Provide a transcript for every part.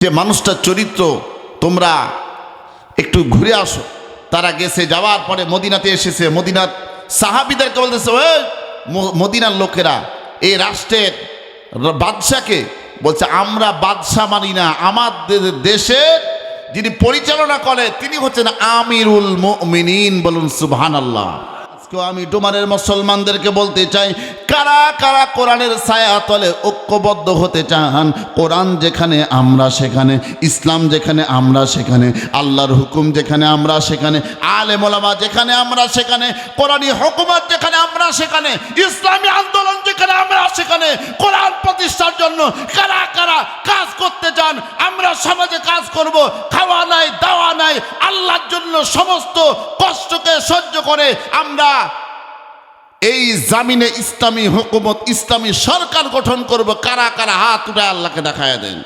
যে মানুষটার চরিত্র তোমরা একটু ঘুরে আসো। তারা গেছে, যাওয়ার পরে মদিনাতে এসেছে, মদিনার সাহাবীদেরকে বলতেছে, ওই মদিনার লোকেরা এই রাষ্ট্রের বাদশাকে বলছে, আমরা বাদশা মানি না, আমাদের দেশের যিনি পরিচালনা করে তিনি হচ্ছেন আমিরুল মুমিনিন। বলুন সুবহানাল্লাহ। আজকে আমি ডোমারের মুসলমানদেরকে বলতে চাই, কারা কারা কোরআনের ছায়া তলে ঐক্যবদ্ধ হতে চান? কোরআন যেখানে আমরা সেখানে, ইসলাম যেখানে আমরা সেখানে, আল্লাহর হুকুম যেখানে আমরা সেখানে, আলেম ওলামা যেখানে আমরা সেখানে, কোরআনী হুকুমত যেখানে আমরা সেখানে, ইসলামী আন্দোলন যেখানে আমরা সেখানে। কোরআন প্রতিষ্ঠার জন্য কারা কারা কাজ করতে চান? আমরা সমাজে কাজ করব, খাওয়া নাই দাওয়া নাই, আল্লাহর জন্য সমস্ত কষ্টকে সহ্য করে আমরা এই জামিনে ইসলামী হুকুমত, ইসলামী সরকার গঠন করব। কারা কারা হাত উঠে আল্লাহকে দেখায় দেন।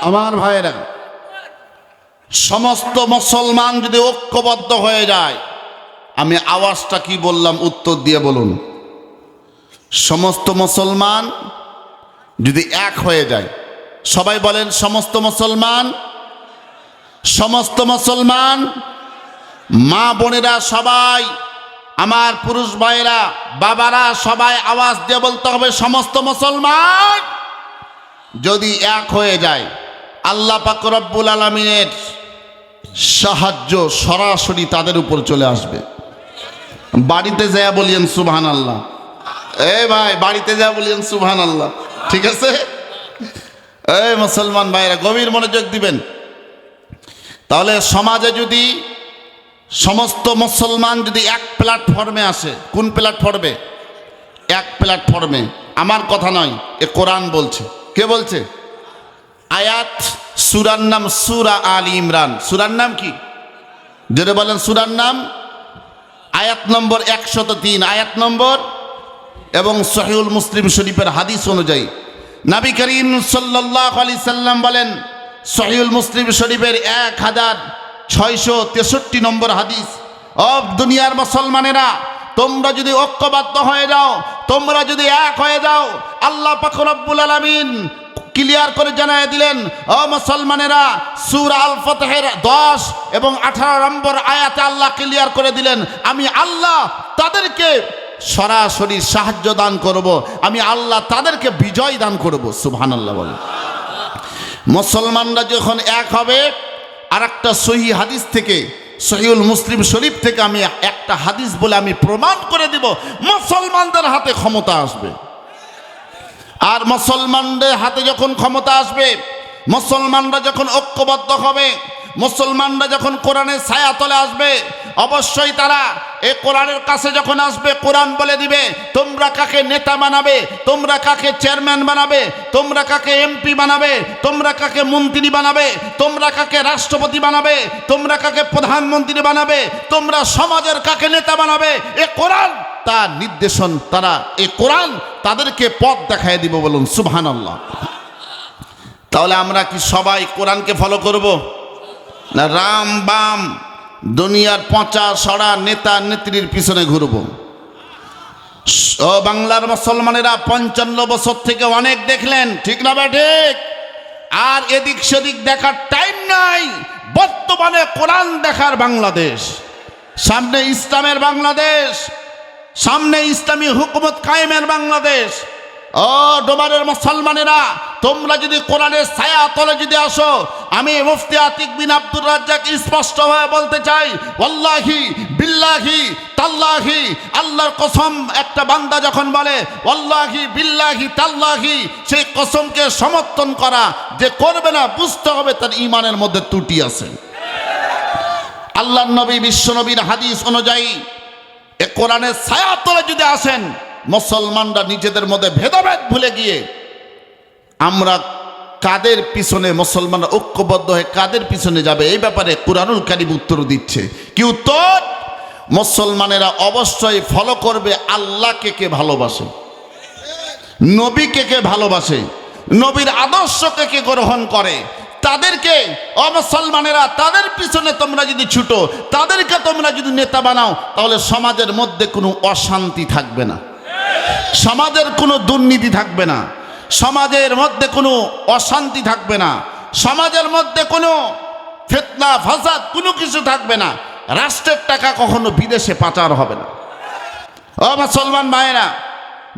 আমার ভাইয়েরা, সমস্ত মুসলমান যদি ঐক্যবদ্ধ হয়ে যায়, আমি আওয়াজটা কি বললাম উত্তর দিয়ে বলুন। সমস্ত মুসলমান যদি এক হয়ে যায়, সবাই বলেন সমস্ত মুসলমান, সমস্ত মুসলমান, মা বোনেরা সবাই, আমার পুরুষ ভাইয়েরা, বাবারা সবাই আওয়াজ দিয়ে বলতে হবে, সমস্ত মুসলমান যদি এক হয়ে যায়, আল্লাহ পাক রব্বুল আলামিনের সাহায্য সরাসরি তাদের উপর চলে আসবে। বাড়িতে যায় বলিয়েন সুবহানাল্লাহ। এই ভাই, বাড়িতে যায় বলিয়েন সুবহানাল্লাহ। ঠিক আছে? এই মুসলমান ভাইরা গভীর মনোযোগ দিবেন। তাহলে সমাজে যদি সমস্ত মুসলমান যদি এক প্ল্যাটফর্মে আসে, কোন প্ল্যাটফর্মে? এক প্ল্যাটফর্মে। আমার কথা নয়, এ কোরআন বলছে। কে বলছে? আয়াত, সূরার নাম সূরা আলী ইমরান। সূরার নাম কি? যদি বলেন সূরার নাম, আয়াত নম্বর 103, আয়াত নম্বর, এবং সহিহুল মুসলিম শরীফের হাদিস অনুযায়ী নবী করিম সাল্লাল্লাহু আলাইহি সাল্লাম বলেন, সহিহুল মুসলিম শরীফের 1663 নম্বর হাদিস, ও দুনিয়ার মুসলমানেরা, তোমরা যদি ঐক্যবদ্ধ হয়ে যাও, তোমরা যদি এক হয়ে যাও, আল্লাহ পাক রব্বুল আলামিন ক্লিয়ার করে জানায় দিলেন, ও মুসলমানেরা, সূরা আল ফাতহের 10 এবং 18 নম্বর আয়াতে আল্লাহ ক্লিয়ার করে দিলেন, আমি আল্লাহ তাদেরকে সরাসরি সাহায্য দান করব, আমি আল্লাহ তাদেরকে বিজয় দান করব। সুবহানাল্লাহ বলে। মুসলমানরা যখন এক হবে, আর একটা সহিহ হাদিস থেকে, সহিহুল মুসলিম শরীফ থেকে আমি একটা হাদিস বলে আমি প্রমাণ করে দিব, মুসলমানদের হাতে ক্ষমতা আসবে। আর মুসলমানদের হাতে যখন ক্ষমতা আসবে, মুসলমানরা যখন ঐক্যবদ্ধ হবে, মুসলমানরা যখন কোরআনের ছায়াতলে আসবে, অবশ্যই তারা এই কোরআনের কাছে যখন আসবে, কোরআন বলে দিবে, তোমরা কাকে নেতা বানাবে, তোমরা কাকে চেয়ারম্যান বানাবে, তোমরা কাকে এমপি বানাবে, তোমরা কাকে মন্ত্রী বানাবে, তোমরা কাকে রাষ্ট্রপতি বানাবে, তোমরা কাকে প্রধানমন্ত্রী বানাবে, তোমরা সমাজের কাকে নেতা বানাবে, এ কোরআন তার নির্দেশন, তারা এই কোরআন তাদেরকে পথ দেখায় দিব। বলুন সুবহানাল্লাহ। তাহলে আমরা কি সবাই কোরআনকে ফলো করব, না রাম বাম দুনিয়ার পচা সড়া নেতা নেত্রীর পিছনে ঘুরব? ও বাংলার মুসলমানেরা, 55 বছর থেকে অনেক দেখলেন, ঠিক না ঠিক? আর এদিক সেদিক দেখার টাইম নাই। বর্তমানে কোরআন দেখার বাংলাদেশ, সামনে ইসলামের বাংলাদেশ, সামনে ইসলামী হুকুমত কায়েমের বাংলাদেশ। ও ডোমারের মুসলমানেরা, তোমরা যদি কোরআনের ছায়া তলে যদি আসো, আমি মুফতি আতিক বিন আব্দুর রাজ্জাক স্পষ্ট হয়ে বলতে চাই, ওয়াল্লাহি বিল্লাহি তাল্লাহি, আল্লাহর কসম, একটা বান্দা যখন বলে ওয়াল্লাহি বিল্লাহি তাল্লাহি, সেই কসমকে সমর্থন করা যে করবে না, বুঝতে হবে তার ঈমানের মধ্যে ত্রুটি আছে। আল্লাহর নবী, বিশ্ব নবীর হাদিস অনুযায়ী এ কোরআনের ছায়া তলে যদি আসেন, মুসলমানরা নিজেদের মধ্যে ভেদাভেদ ভুলে গিয়ে আমরা কাদের পিছনে মুসলমানরা ঐক্যবদ্ধ হয়ে কাদের পিছনে যাবে, এই ব্যাপারে কুরআনুল কারীম উত্তর দিচ্ছে। কি উত্তর? মুসলমানেরা অবশ্যই ফলো করবে আল্লাহকে কে ভালোবাসে, নবীকে কে ভালোবাসে, নবীর আদর্শকে কে গ্রহণ করে, তাদেরকে মুসলমানেরা তাদের পিছনে তোমরা যদি ছুটো, তাদেরকে তোমরা যদি নেতা বানাও, তাহলে সমাজের মধ্যে কোনো অশান্তি থাকবে না, সমাজের কোনো দুর্নীতি থাকবে না, সমাজের মধ্যে কোনো অশান্তি থাকবে না, সমাজের মধ্যে কোনো ফিতনা ফাসাদ কোনো কিছু থাকবে না, রাষ্ট্রের টাকা কখনো বিদেশে পাচার হবে না। ও মুসলমান ভাইয়েরা,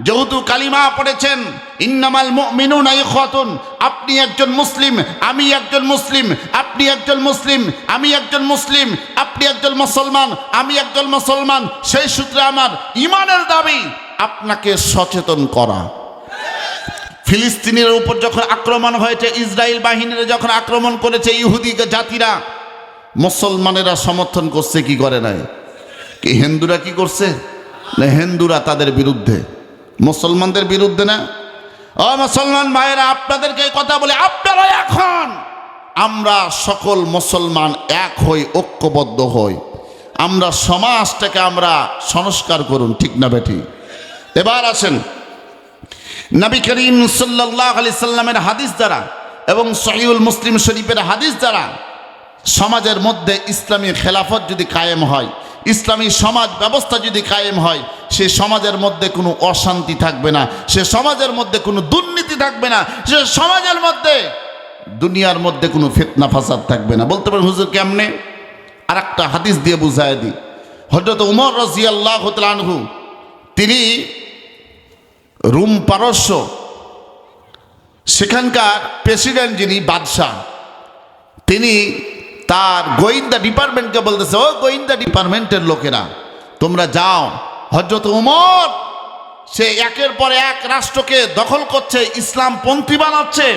যেহেতু কালিমা পড়েছেন ইন্নামাল মুমিনুনা ইখওয়াতুন, আপনি একজন মুসলিম, আমি একজন মুসলিম, আপনি একজন মুসলিম, আমি একজন মুসলিম, আপনি একজন মুসলমান, আমি একজন মুসলমান, সেই সূত্রে আমার ঈমানের দাবি আপনাকে সচেতন করা। ফিলিস্তিনের উপর যখন আক্রমণ হয়েছে, ইসরায়েল বাহিনীরা যখন আক্রমণ করেছে ইহুদি জাতিরা, মুসলমানেরা সমর্থন করছে কি করে নাই? কি হিন্দুরা কি করছে? না, হিন্দুরা তাদের বিরুদ্ধে, মুসলমানদের বিরুদ্ধে না। ও মুসলমান ভাইয়েরা, আপনাদেরকে এই কথা বলে আপনারা এখন আমরা সকল মুসলমান এক হই, ঐক্যবদ্ধ হই, আমরা সমাজটাকে আমরা সংস্কার করুন, ঠিক না বেটি? এবার আসেন নবী করিম সাল্লাল্লাহু আলাইহি সাল্লামের হাদিস দ্বারা এবং সহিহুল মুসলিম শরীফের হাদিস দ্বারা সমাজের মধ্যে ইসলামী খেলাফত যদি কায়েম হয়, ইসলামী সমাজ ব্যবস্থা যদি কায়েম হয়, সে সমাজের মধ্যে কোনো অশান্তি থাকবে না, সে সমাজের মধ্যে কোনো দুর্নীতি থাকবে না, সে সমাজের মধ্যে দুনিয়ার মধ্যে কোনো ফিতনা ফাসাদ থাকবে না। বলতে পারেন হুজুর কেমনে? আর একটা হাদিস দিয়ে বুঝায় দিই। হযরত উমর রাদিয়াল্লাহু তাআলা আনহু, তিনি রোম পারস্য, সেখানকার প্রেসিডেন্ট যিনি বাদশাহ, তিনি তার গোয়েন্দা ডিপার্টমেন্টকে বলতেছে, ও গোয়েন্দা ডিপার্টমেন্টের লোকেরা তোমরা যাও, হযরত উমর সে একের পর এক রাষ্ট্রকে দখল করছে, ইসলামপন্থী বানাচ্ছে,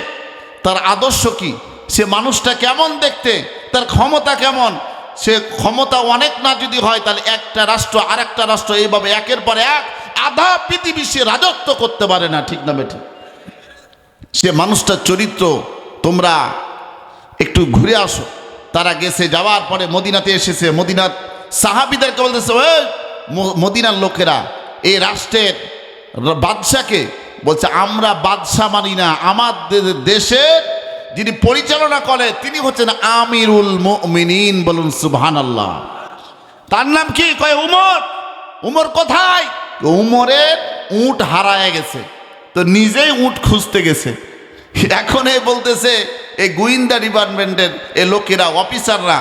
তার আদর্শ কি, সে মানুষটা কেমন দেখতে, তার ক্ষমতা কেমন, সে ক্ষমতা অনেক না যদি হয়, তাহলে একটা রাষ্ট্র আর একটা রাষ্ট্র এইভাবে একের পর এক আধা পৃথিবী সে রাজত্ব করতে পারে না, ঠিক না বেঠিক? সে মানুষটার চরিত্র তোমরা একটু ঘুরে আসো। তারা গেছে, যাওয়ার পরে মদিনাতে এসেছে, মদিনার সাহাবীদেরকে বলতেছে, ওই মদিনার লোকেরা এই রাষ্ট্রের বাদশাকে বলছে, আমরা বাদশাহ মানি না, আমাদের দেশের যিনি পরিচালনা করে তিনি হচ্ছেন আমিরুল মুমিনিন। বলুন সুবহানাল্লাহ। তার নাম কি? কয় উমর। উমর কোথায়? উমরের উট হারায় গেছে, তো নিজেই উট খুঁজতে গেছে। এখন এই বলতেছে এই গোয়েন্দা ডিপার্টমেন্টের এই লোকেরা, অফিসাররা,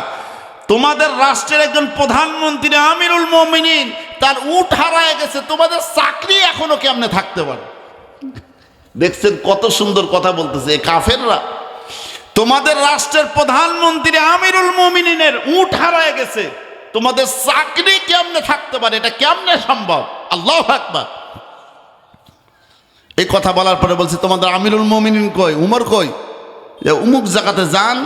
তোমাদের রাষ্ট্রের একজন প্রধানমন্ত্রী আমিরুল মুমিনিন, তার উট হারায় গেছে, তোমাদের চাকরি এখনো কেমনে থাকতে পারে? দেখছেন কত সুন্দর কথা বলতেছে এই কাফেররা। তোমাদের রাষ্ট্রের প্রধানমন্ত্রী আমিরুল মুমিনিনের উট হারায় গেছে, তোমাদের চাকরি কেমনে থাকতে পারে? এটা কেমনে সম্ভব? আল্লাহু আকবার। এই কথা বলার পরে বলছে, তোমাদের আমিরুল মুমিনিন কই, উমর কই? উমুক জায়গাতে যান,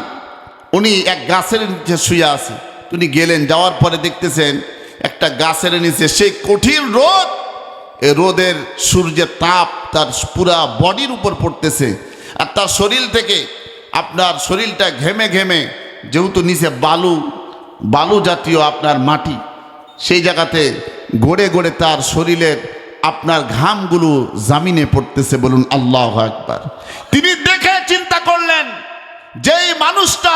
উনি এক গাছের নিচে শুয়ে আছে। উনি গেলেন, যাওয়ার পরে দেখতেছেন একটা গাছের নিচে সেই কঠিন রোদ, এই রোদের সূর্যের তাপ তার পুরা বডির উপর পড়তেছে, আর তার শরীর থেকে আপনার শরীরটা ঘেমে ঘেমে, যেহেতু নিচে বালু জাতীয় আপনার মাটি, সেই জায়গাতে গড়ে গড়ে তার শরীরের আপনার ঘামগুলো জামিনে পড়তেছে। বলুন আল্লাহু আকবার। তিনি দেখে চিন্তা করলেন, যেই মানুষটা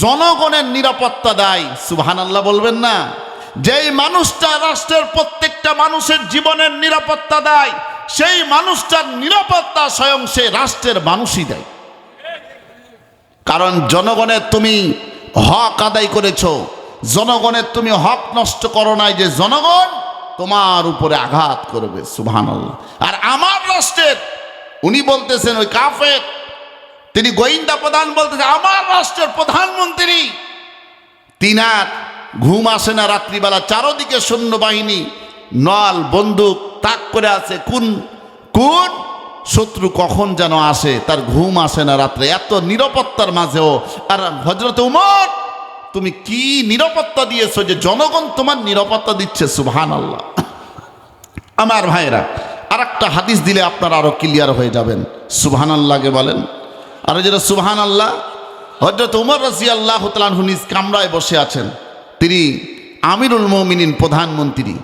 জনগণের নিরাপত্তা দেয়, সুবহানাল্লাহ বলবেন না? যেই মানুষটা রাষ্ট্রের প্রত্যেকটা মানুষের জীবনের নিরাপত্তা দেয়, সেই মানুষটার নিরাপত্তা স্বয়ং সে রাষ্ট্রের মানুষই দেয়। কারণ জনগণের তুমি হক আদায় করেছো, জনগণের তুমি হক নষ্ট করো নাই, যে জনগণ তোমার উপরে আঘাত করবে। সুবহানাল্লাহ। আর আমার রাষ্ট্রের, উনি বলতেছেন ওই কাফের, তিনি গোয়েন্দা প্রধান বলতেছে, আমার রাষ্ট্রের প্রধানমন্ত্রী, তিনার ঘুম আসে না রাত্রিবেলা, চারদিকে সৈন্যবাহিনী নল বন্দুক তাক করে আছে, কোন কোন শত্রু কখন যেন আসে, তার ঘুম আসে না রাত্রে, এত নিরাপত্তার মাঝেও। আর হযরত উমর, তুমি কি নিরাপত্তা দিয়েছো যে জনগণ তোমার নিরাপত্তা দিচ্ছে? সুবহানাল্লাহ। আমার ভাইরা, আর একটা হাদিস দিলে আপনারা আরো ক্লিয়ার হয়ে যাবেন। সুবহানাল্লাহকে বলেন। আর যারা সুবহান আল্লাহ। হযরত উমর রাদিয়াল্লাহু তাআলা আনহু নিজ কামরায় বসে আছেন। তিনি আমিরুল মুমিনিন, প্রধানমন্ত্রী।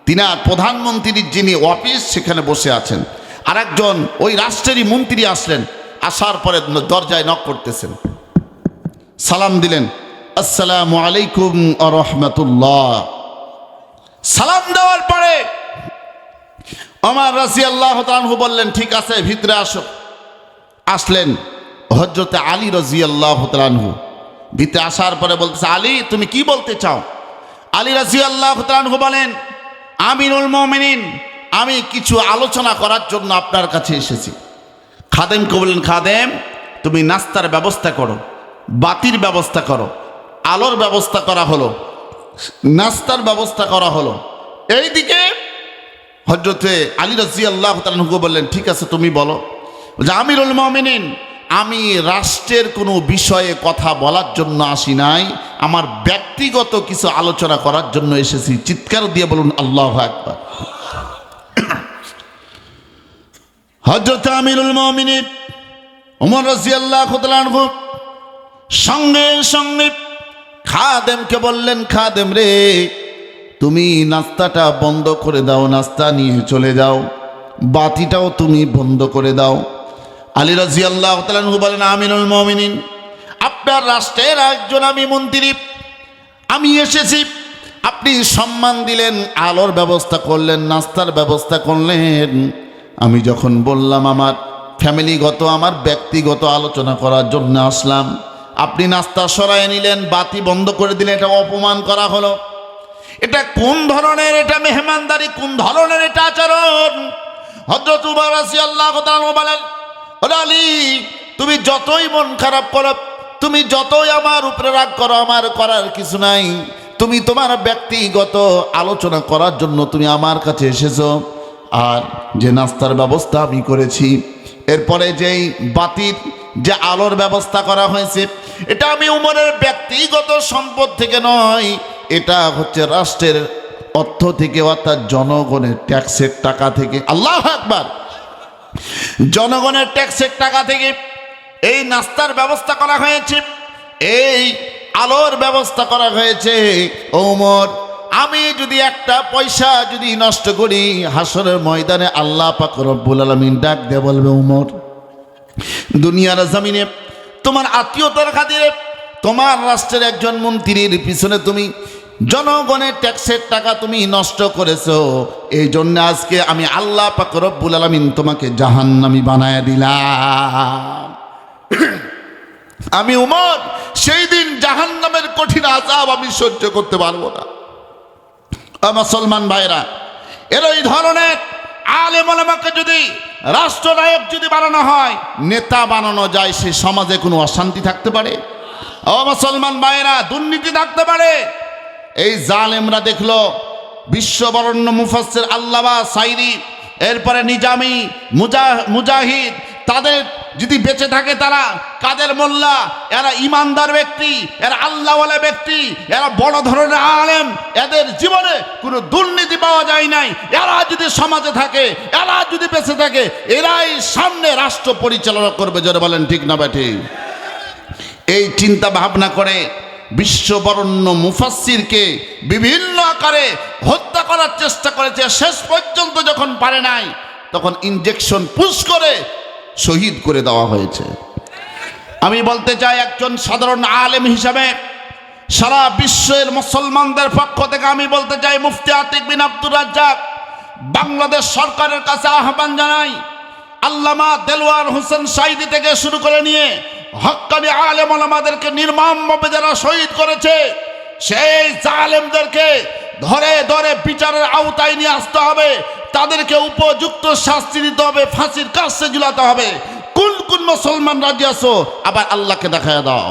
তিনার প্রধানমন্ত্রীর যিনি অফিস সেখানে বসে আছেন। আর একজন ওই রাষ্ট্রেরই মন্ত্রী আসলেন। আসার পরে দরজায় নক করতেছেন। সালাম দিলেন, আসসালামু আলাইকুম ওয়া রাহমাতুল্লাহ। সালাম দেওয়ার পরে ওমর রাদিয়াল্লাহু তাআলা আনহু বললেন, ঠিক আছে ভিতরে আসো। আসলেন হযরত আলী রাদিয়াল্লাহু তাআলা আনহু। ভিতরে আসার পরে বলতেছে, আলী তুমি কি বলতে চাও? আলী রাদিয়াল্লাহু তাআলা আনহু বলেন, আমিরুল মুমিনিন, আমি কিছু আলোচনা করার জন্য আপনার কাছে এসেছি। খাদেমকে বললেন, খাদেম তুমি নাস্তার ব্যবস্থা করো, বাতির ব্যবস্থা করো। আলোর ব্যবস্থা করা হলো, নাস্তার ব্যবস্থা করা হলো। এইদিকে হযরতে আলী রাদিয়াল্লাহু তাআলা আনহু বললেন, ঠিক আছে তুমি বলো। যে আমিরুল মুমিনিন, আমি রাষ্ট্রের কোনো বিষয়ে কথা বলার জন্য আসি নাই, আমার ব্যক্তিগত কিছু আলোচনা করার জন্য এসেছি। চিৎকার দিয়ে বলুন আল্লাহু আকবার। হযরত আমিরুল মুমিনিন ওমর রাদিয়াল্লাহু তাআলা আনহু সঙ্গে সঙ্গে খাদেমকে বললেন, খাদেম রে তুমি নাস্তাটা বন্ধ করে দাও, নাস্তা নিয়ে চলে যাও, বাতিটাও তুমি বন্ধ করে দাও। আলী রাদিয়াল্লাহু তাআলা আনহু বলেন, আমিরুল মুমিনিন, আপনার রাষ্ট্রের একজন আমি মন্ত্রী, আমি এসেছি। আপনি সম্মান দিলেন, আলোর ব্যবস্থা করলেন, নাস্তার ব্যবস্থা করলেন। আমি যখন বললাম আমার ফ্যামিলিগত, আমার ব্যক্তিগত আলোচনা করার জন্য আসলাম, আপনি নাস্তা সরায় নিলেন, বাতি বন্ধ করে দিলেন। এটা অপমান করা হলো। এটা কোন ধরনের এটা মেহমানদারি, কোন ধরনের এটা আচরণ? হযরত উমর রাদিয়াল্লাহু তাআলা আনহু বলেন, আলী তুমি যতই মন খারাপ করো, তুমি যতই আমার উপরে রাগ করো, আমার করার কিছু নাই। তুমি তোমার ব্যক্তিগত আলোচনা করার জন্য তুমি আমার কাছে এসেছো। আর যে নাস্তার ব্যবস্থা আমি করেছি, এরপরে যেই বাতির যে আলোর ব্যবস্থা করা হয়েছে, এটা আমি উমরের ব্যক্তিগত সম্পদ থেকে নয়, এটা হচ্ছে রাষ্ট্রের অর্থ থেকে, অর্থাৎ জনগণের ট্যাক্সের টাকা থেকে। আল্লাহু আকবার। জনগণের ট্যাক্সের টাকা থেকে এই নাস্তার ব্যবস্থা করা হয়েছে, এই আলোর ব্যবস্থা করা হয়েছে। ওমর, আমি যদি একটা পয়সা যদি নষ্ট করি, হাসরের ময়দানে আল্লাহ পাক রব্বুল আলামিন ডাক দিয়ে বলবে, ওমর দুনিয়ার জমিনে তোমার আত্মীয়তার খাতিরে তোমার রাষ্ট্রের একজন মন্ত্রীর পিছনে তুমি জনগণের ট্যাক্সের টাকা তুমি নষ্ট করেছো, এই জন্য আজকে আমি আল্লাহ পাক রব্বুল আলামিন তোমাকে জাহান্নামী বানায় দিলাম। আমি উমর সেই দিন জাহান্নামের কঠিন আযাব আমি সহ্য করতে পারবো না। মুসলমান ভাইরা, এর এই ধরনের আলেম ওলামাকে যদি রাষ্ট্রনায়ক যদি বানানো হয়, নেতা বানানো যায়, সে সমাজে কোনো অশান্তি থাকতে পারে? ও মুসলমান ভাইরা, দুর্নীতি থাকতে পারে? এই জালেমরা দেখলো বিশ্ববরণ্য মুফাসসির আল্লামা সাইরি, এরপরে নিজামি, মুজাহিদ, তাদের যদি বেঁচে থাকে তারা কাদের মোল্লা, এরা ইমানদার ব্যক্তি, এরা আল্লাহওয়ালা ব্যক্তি, এরা বড় ধরনের আলেম, এদের জীবনে কোনো দুর্নীতি পাওয়া যায় নাই। এরা যদি সমাজে থাকে, এরা যদি বেঁচে থাকে, এরাই সামনে রাষ্ট্র পরিচালনা করবে। জোরে বলেন ঠিক না বেঠিক? এই চিন্তা ভাবনা করে বিশ্ববরণ্য মুফাসসিরকে বিভিন্ন আকারে হত্যা করার চেষ্টা করেছে। শেষ পর্যন্ত যখন পারে নাই, তখন ইনজেকশন পুশ করে শহীদ করে দেওয়া হয়েছে। আমি বলতে চাই, একজন সাধারণ আলেম হিসাবে সারা বিশ্বের মুসলমানদের পক্ষ থেকে আমি বলতে চাই, মুফতি আতিক বিন আব্দুর রাজ্জাক বাংলাদেশ সরকারের কাছে আহ্বান জানাই, আল্লামা দেলওয়ার হোসেন সাঈদী থেকে শুরু করে নিয়ে হক্কানি আলেম ওলামাদেরকে নির্মমভাবে যারা শহীদ করেছে, সেই জালেমদেরকে ধরে ধরে বিচারের আওতায় নিয়ে আসতে হবে। তাদেরকে উপযুক্ত শাস্তি দিতে হবে, ফাঁসির কাছে ঝুলাতে হবে। কোন কোন মুসলমান রাজি আছো? আবার আল্লাহকে দেখায় দাও।